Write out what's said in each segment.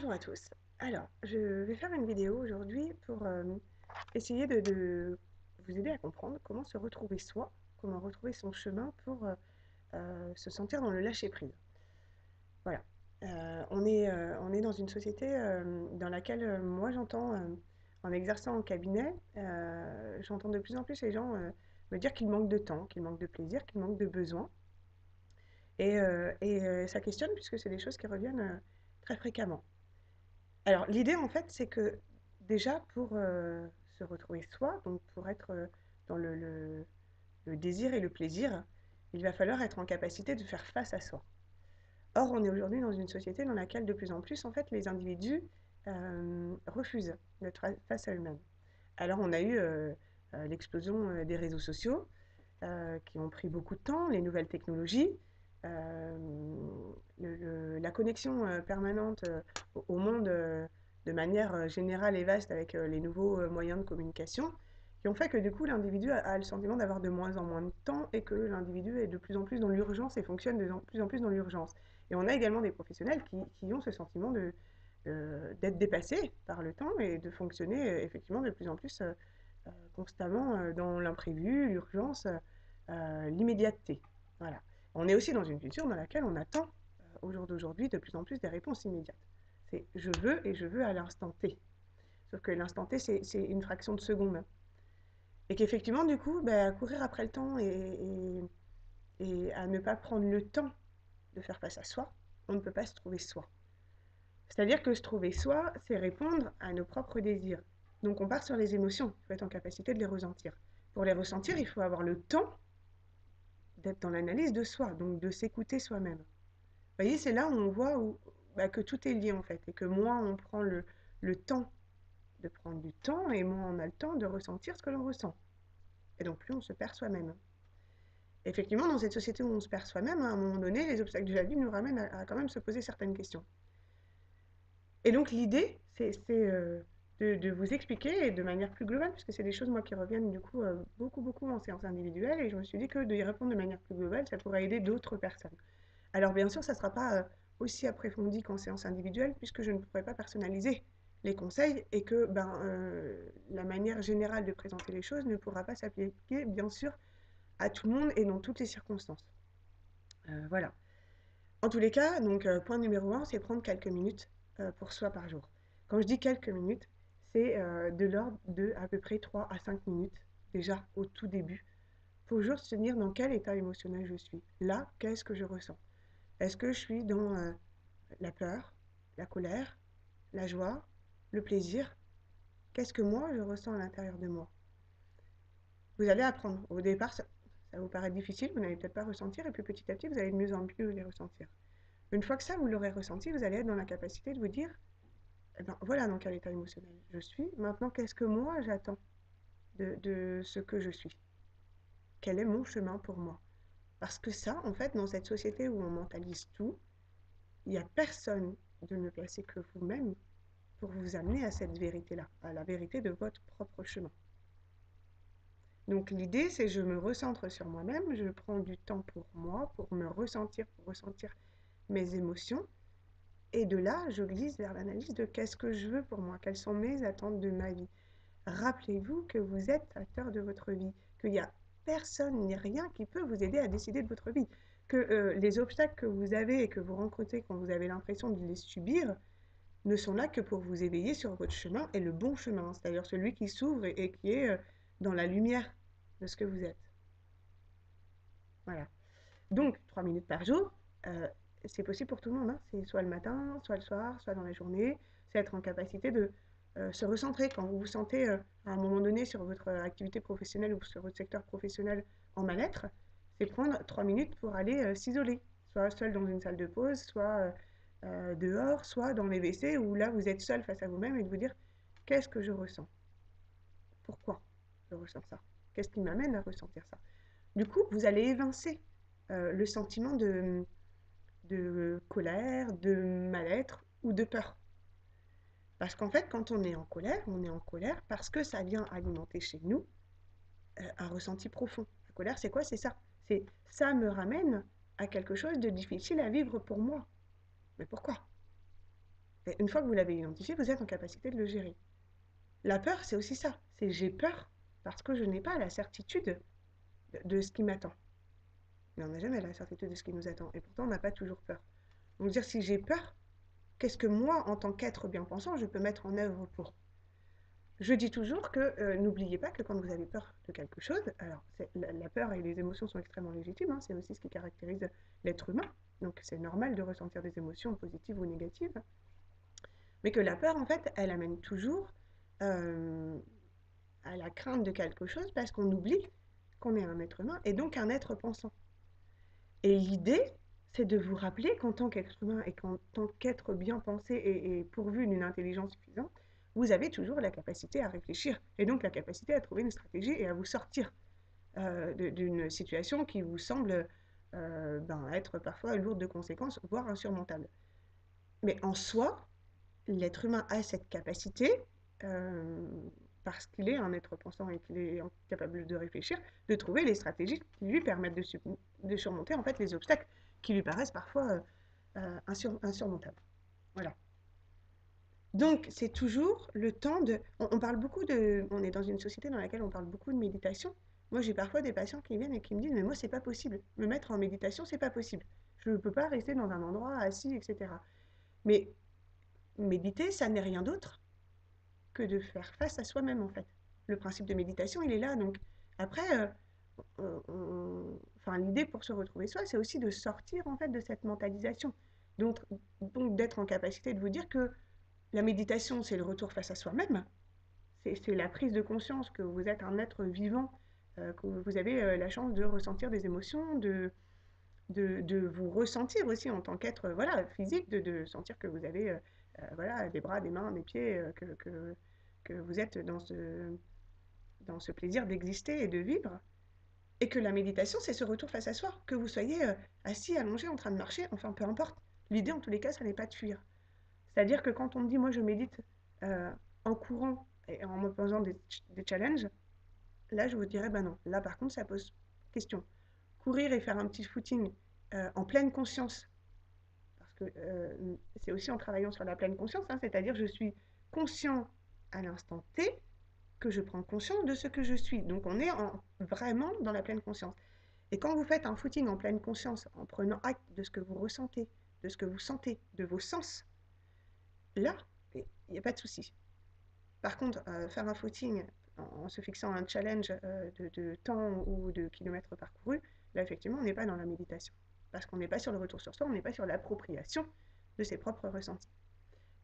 Bonjour à tous. Alors, je vais faire une vidéo aujourd'hui pour essayer de vous aider à comprendre comment se retrouver soi, comment retrouver son chemin pour se sentir dans le lâcher-prise. Voilà. On est dans une société dans laquelle moi j'entends, en exerçant en cabinet, j'entends de plus en plus les gens me dire qu'ils manquent de temps, qu'ils manquent de plaisir, qu'ils manquent de besoin. Et ça questionne puisque c'est des choses qui reviennent très fréquemment. Alors, l'idée, en fait, c'est que déjà, pour se retrouver soi, donc pour être dans le désir et le plaisir, il va falloir être en capacité de faire face à soi. Or, on est aujourd'hui dans une société dans laquelle, de plus en plus, en fait, les individus refusent d'être face à eux-mêmes. Alors, on a eu l'explosion des réseaux sociaux qui ont pris beaucoup de temps, les nouvelles technologies, euh, la connexion permanente au monde de manière générale et vaste avec les nouveaux moyens de communication, qui ont fait que du coup l'individu a le sentiment d'avoir de moins en moins de temps et que l'individu est de plus en plus dans l'urgence et fonctionne de plus en plus dans l'urgence. Et on a également des professionnels qui ont ce sentiment d'être dépassés par le temps et de fonctionner effectivement de plus en plus constamment dans l'imprévu, l'urgence, l'immédiateté. Voilà. On est aussi dans une culture dans laquelle on attend au jour d'aujourd'hui de plus en plus des réponses immédiates. C'est je veux et je veux à l'instant T. Sauf que l'instant T, c'est une fraction de seconde. Et qu'effectivement, du coup, bah, courir après le temps et à ne pas prendre le temps de faire face à soi, on ne peut pas se trouver soi. C'est-à-dire que se trouver soi, c'est répondre à nos propres désirs. Donc on part sur les émotions, il faut être en capacité de les ressentir. Pour les ressentir, il faut avoir le temps d'être dans l'analyse de soi, donc de s'écouter soi-même. Vous voyez, c'est là où on voit bah, que tout est lié en fait, et que moins on prend le temps de prendre du temps, et moins on a le temps de ressentir ce que l'on ressent. Et donc plus on se perd soi-même. Effectivement, dans cette société où on se perd soi-même, à un moment donné, les obstacles de la vie nous ramènent à quand même se poser certaines questions. Et donc l'idée, c'est de vous expliquer, et de manière plus globale, puisque c'est des choses moi qui reviennent du coup beaucoup beaucoup en séance individuelle, et je me suis dit que de y répondre de manière plus globale, ça pourrait aider d'autres personnes. Alors bien sûr, ça ne sera pas aussi approfondi qu'en séance individuelle, puisque je ne pourrai pas personnaliser les conseils, et que la manière générale de présenter les choses ne pourra pas s'appliquer, bien sûr, à tout le monde et dans toutes les circonstances. Voilà. En tous les cas, donc point numéro un, c'est prendre quelques minutes pour soi par jour. Quand je dis quelques minutes, c'est de l'ordre de à peu près 3 à 5 minutes, déjà au tout début, pour juste se dire dans quel état émotionnel je suis. Là, qu'est-ce que je ressens? Est-ce que je suis dans la peur, la colère, la joie, le plaisir? Qu'est-ce que moi, je ressens à l'intérieur de moi? Vous allez apprendre. Au départ, ça vous paraît difficile, vous n'allez peut-être pas ressentir, et puis petit à petit, vous allez de mieux en mieux les ressentir. Une fois que ça, vous l'aurez ressenti, vous allez être dans la capacité de vous dire, eh ben, voilà dans quel état émotionnel je suis. Maintenant, qu'est-ce que moi j'attends de ce que je suis? Quel est mon chemin pour moi? Parce que ça, en fait, dans cette société où on mentalise tout, il n'y a personne de mieux placé que vous-même pour vous amener à cette vérité-là, à la vérité de votre propre chemin. Donc l'idée, c'est je me recentre sur moi-même, je prends du temps pour moi, pour me ressentir, pour ressentir mes émotions. Et de là, je glisse vers l'analyse de qu'est-ce que je veux pour moi, quelles sont mes attentes de ma vie. Rappelez-vous que vous êtes acteur de votre vie, qu'il n'y a personne ni rien qui peut vous aider à décider de votre vie, que les obstacles que vous avez et que vous rencontrez quand vous avez l'impression de les subir ne sont là que pour vous éveiller sur votre chemin et le bon chemin, c'est-à-dire celui qui s'ouvre et qui est dans la lumière de ce que vous êtes. Voilà. Donc, 3 minutes par jour, c'est possible pour tout le monde, hein. C'est soit le matin, soit le soir, soit dans la journée. C'est être en capacité de se recentrer quand vous vous sentez à un moment donné sur votre activité professionnelle ou sur votre secteur professionnel en mal-être. C'est prendre 3 minutes pour aller s'isoler, soit seul dans une salle de pause, soit dehors, soit dans les WC où là vous êtes seul face à vous-même et de vous dire qu'est-ce que je ressens? Pourquoi je ressens ça? Qu'est-ce qui m'amène à ressentir ça? Du coup, vous allez évincer le sentiment de colère, de mal-être ou de peur. Parce qu'en fait, quand on est en colère parce que ça vient alimenter chez nous un ressenti profond. La colère, c'est quoi? C'est ça. C'est ça me ramène à quelque chose de difficile à vivre pour moi. Mais pourquoi? Et une fois que vous l'avez identifié, vous êtes en capacité de le gérer. La peur, c'est aussi ça. C'est j'ai peur parce que je n'ai pas la certitude de ce qui m'attend. Mais on n'a jamais la certitude de ce qui nous attend. Et pourtant, on n'a pas toujours peur. Donc dire si j'ai peur, qu'est-ce que moi, en tant qu'être bien pensant, je peux mettre en œuvre pour? Je dis toujours que n'oubliez pas que quand vous avez peur de quelque chose, alors la peur et les émotions sont extrêmement légitimes, hein, c'est aussi ce qui caractérise l'être humain, donc c'est normal de ressentir des émotions positives ou négatives, mais que la peur, en fait, elle amène toujours euh, à la crainte de quelque chose parce qu'on oublie qu'on est un être humain et donc un être pensant. Et l'idée, c'est de vous rappeler qu'en tant qu'être humain et qu'en tant qu'être bien pensé et pourvu d'une intelligence suffisante, vous avez toujours la capacité à réfléchir et donc la capacité à trouver une stratégie et à vous sortir d'une situation qui vous semble être parfois lourde de conséquences, voire insurmontable. Mais en soi, l'être humain a cette capacité, euh, parce qu'il est un être pensant et qu'il est capable de réfléchir, de trouver les stratégies qui lui permettent de surmonter en fait les obstacles qui lui paraissent parfois insurmontables. Voilà. Donc c'est toujours le temps de... On parle beaucoup de... On est dans une société dans laquelle on parle beaucoup de méditation. Moi j'ai parfois des patients qui viennent et qui me disent mais moi c'est pas possible. Me mettre en méditation c'est pas possible. Je ne peux pas rester dans un endroit assis, etc. Mais méditer, ça n'est rien d'autre que de faire face à soi-même en fait. Le principe de méditation, il est là. Donc après, enfin, l'idée pour se retrouver soi, c'est aussi de sortir en fait de cette mentalisation. Donc, donc d'être en capacité de vous dire que la méditation, c'est le retour face à soi-même. C'est la prise de conscience que vous êtes un être vivant, que vous avez la chance de ressentir des émotions, de vous ressentir aussi en tant qu'être voilà, physique, de sentir que vous avez voilà, des bras, des mains, des pieds, que vous êtes dans ce plaisir d'exister et de vivre. Et que la méditation, c'est ce retour face à soi, que vous soyez assis, allongé, en train de marcher, enfin peu importe. L'idée, en tous les cas, ça n'est pas de fuir. C'est-à-dire que quand on me dit, moi je médite euh, en courant et en me posant des challenges, là je vous dirais, bah non, là par contre ça pose question. Courir et faire un petit footing en pleine conscience, parce que c'est aussi en travaillant sur la pleine conscience, hein, c'est-à-dire je suis conscient à l'instant T que je prends conscience de ce que je suis. Donc on est vraiment dans la pleine conscience. Et quand vous faites un footing en pleine conscience, en prenant acte de ce que vous ressentez, de ce que vous sentez, de vos sens, là, il n'y a pas de souci. Par contre, faire un footing en se fixant un challenge de temps ou de kilomètres parcourus, là, effectivement, on n'est pas dans la méditation. Parce qu'on n'est pas sur le retour sur soi, on n'est pas sur l'appropriation de ses propres ressentis.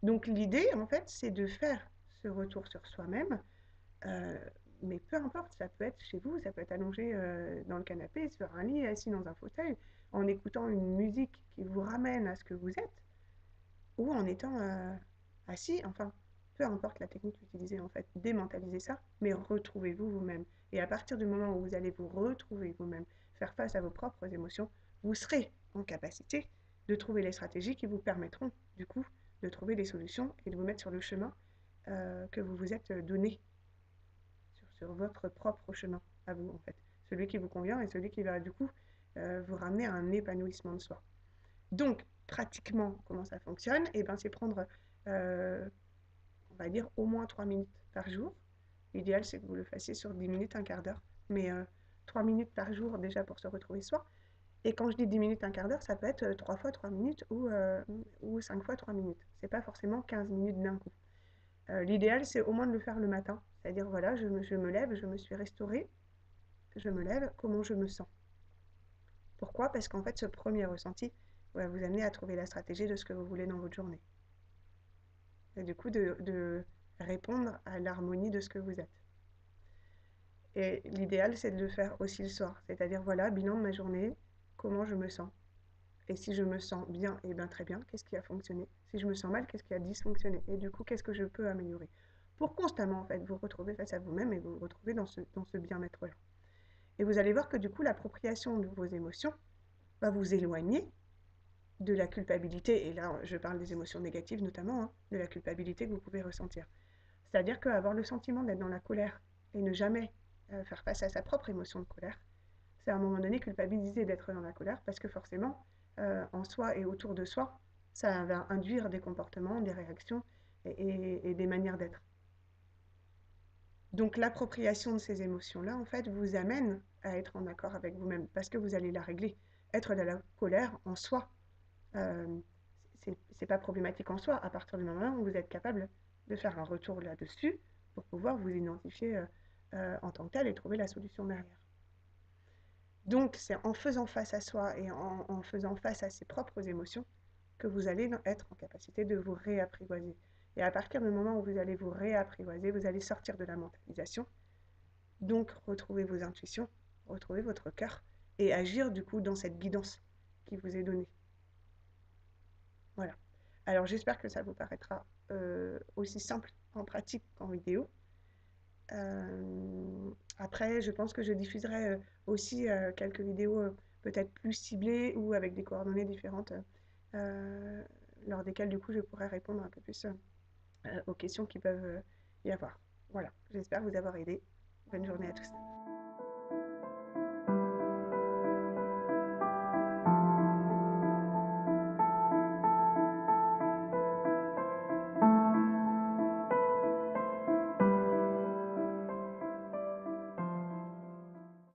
Donc l'idée, en fait, c'est de faire ce retour sur soi-même, euh, mais peu importe, ça peut être chez vous, ça peut être allongé dans le canapé, sur un lit, assis dans un fauteuil, en écoutant une musique qui vous ramène à ce que vous êtes, ou en étant assis, enfin, peu importe la technique utilisée en fait, démentalisez ça, mais retrouvez-vous vous-même. Et à partir du moment où vous allez vous retrouver vous-même, faire face à vos propres émotions, vous serez en capacité de trouver les stratégies qui vous permettront, du coup, de trouver des solutions et de vous mettre sur le chemin que vous vous êtes donné, sur votre propre chemin à vous, en fait. Celui qui vous convient et celui qui va, du coup, vous ramener à un épanouissement de soi. Donc, pratiquement, comment ça fonctionne? Eh ben, c'est prendre, euh, on va dire, au moins 3 minutes par jour. L'idéal, c'est que vous le fassiez sur 10 minutes, un quart d'heure. Mais 3 minutes par jour, déjà, pour se retrouver soi. Et quand je dis 10 minutes, un quart d'heure, ça peut être 3 fois 3 minutes ou 5 fois 3 minutes. C'est pas forcément 15 minutes d'un coup. L'idéal, c'est au moins de le faire le matin. C'est-à-dire, voilà, je me lève, je me suis restaurée, je me lève, comment je me sens? Pourquoi? Parce qu'en fait, ce premier ressenti va vous amener à trouver la stratégie de ce que vous voulez dans votre journée. Et du coup, de répondre à l'harmonie de ce que vous êtes. Et l'idéal, c'est de le faire aussi le soir. C'est-à-dire, voilà, bilan de ma journée, comment je me sens. Et si je me sens bien, et bien très bien, qu'est-ce qui a fonctionné? Si je me sens mal, qu'est-ce qui a dysfonctionné? Et du coup, qu'est-ce que je peux améliorer? Pour constamment, en fait, vous retrouver face à vous-même et vous retrouver dans ce bien-être-là. Et vous allez voir que du coup, l'appropriation de vos émotions va vous éloigner de la culpabilité, et là je parle des émotions négatives notamment, hein, de la culpabilité que vous pouvez ressentir. C'est-à-dire qu'avoir le sentiment d'être dans la colère et ne jamais faire face à sa propre émotion de colère, c'est à un moment donné culpabiliser d'être dans la colère parce que forcément, en soi et autour de soi, ça va induire des comportements, des réactions et des manières d'être. Donc l'appropriation de ces émotions-là, en fait, vous amène à être en accord avec vous-même parce que vous allez la régler. Être de la colère en soi, euh, c'est pas problématique en soi à partir du moment où vous êtes capable de faire un retour là-dessus pour pouvoir vous identifier en tant que tel et trouver la solution derrière. Donc c'est en faisant face à soi et en faisant face à ses propres émotions que vous allez être en capacité de vous réapprivoiser. Et à partir du moment où vous allez vous réapprivoiser, vous allez sortir de la mentalisation, donc retrouver vos intuitions, retrouver votre cœur et agir du coup dans cette guidance qui vous est donnée. Voilà. Alors j'espère que ça vous paraîtra aussi simple en pratique qu'en vidéo. Après, je pense que je diffuserai aussi quelques vidéos peut-être plus ciblées ou avec des coordonnées différentes, euh, lors desquelles du coup je pourrai répondre un peu plus aux questions qui peuvent y avoir. Voilà, j'espère vous avoir aidé. Bonne journée à tous.